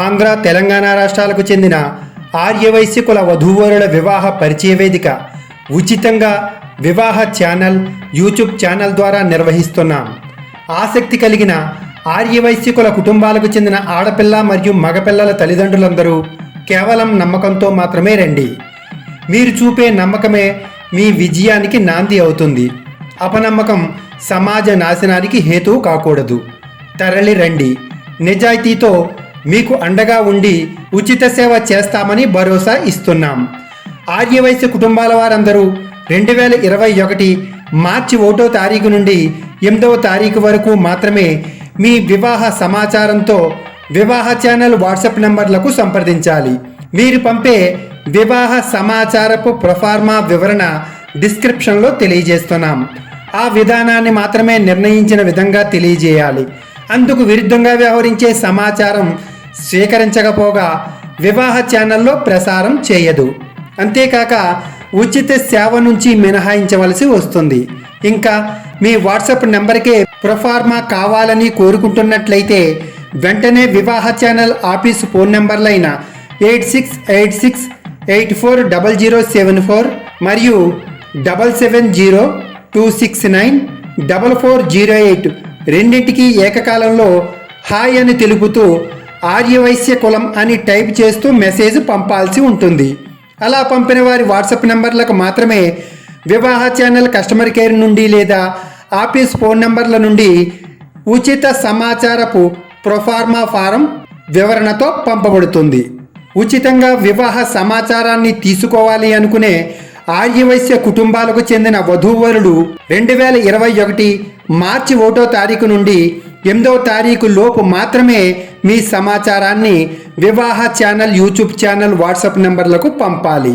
ఆంధ్ర, తెలంగాణ రాష్ట్రాలకు చెందిన ఆర్యవైశ్య కుల వధూవరుల వివాహ పరిచయ వేదిక ఉచితంగా వివాహ ఛానల్ యూట్యూబ్ ఛానల్ ద్వారా నిర్వహిస్తున్నాం. ఆసక్తి కలిగిన ఆర్యవైశ్య కుల కుటుంబాలకు చెందిన ఆడపిల్ల మరియు మగపిల్లల తల్లిదండ్రులందరూ కేవలం నమ్మకంతో మాత్రమే రండి. మీరు చూపే నమ్మకమే మీ విజయానికి నాంది అవుతుంది. అపనమ్మకం సమాజ నాశనానికి హేతువు కాకూడదు. తరలి రండి. నిజాయితీతో మీకు అండగా ఉండి ఉచిత సేవ చేస్తామని భరోసా ఇస్తున్నాం. ఆర్యవైశ్య కుటుంబాల వారందరూ 2021 మార్చి 1వ తారీఖు నుండి 8వ తారీఖు వరకు మాత్రమే మీ వివాహ సమాచారంతో వివాహ ఛానల్ వాట్సాప్ నంబర్లకు సంప్రదించాలి. మీరు పంపే వివాహ సమాచారపు ప్రొఫార్మా వివరణ డిస్క్రిప్షన్లో తెలియజేస్తున్నాం. ఆ విధానాన్ని మాత్రమే నిర్ణయించిన విధంగా తెలియజేయాలి. అందుకు విరుద్ధంగా వ్యవహరించే సమాచారం స్వీకరించకపోగా వివాహ ఛానల్లో ప్రసారం చేయదు. అంతేకాక ఉచిత సేవ నుంచి మినహాయించవలసి వస్తుంది. ఇంకా మీ వాట్సాప్ నెంబర్కే ప్రొఫార్మా కావాలని కోరుకుంటున్నట్లయితే వెంటనే వివాహ ఛానల్ ఆఫీసు ఫోన్ నెంబర్లైన 8686840074 మరియు 7702694408 రెండింటికి ఏకకాలంలో హాయ్ అని తెలుపుతూ ఆర్యవైశ్య కులం అని టైప్ చేస్తూ మెసేజ్ పంపాల్సి ఉంటుంది. అలా పంపిన వారి వాట్సాప్ నెంబర్లకు మాత్రమే వివాహ ఛానల్ కస్టమర్ కేర్ నుండి లేదా ఆఫీస్ ఫోన్ నెంబర్ల నుండి ఉచిత సమాచారపు ప్రొఫార్మా ఫారం వివరణతో పంపబడుతుంది. ఉచితంగా వివాహ సమాచారాన్ని తీసుకోవాలి అనుకునే ఆర్యవైశ్య కుటుంబాలకు చెందిన వధూవరులు 2021 మార్చి 1వ తారీఖు నుండి 8వ తారీఖు లోపు మాత్రమే మీ సమాచారాన్ని వివాహ ఛానల్ యూట్యూబ్ ఛానల్ వాట్సాప్ నంబర్లకు పంపాలి.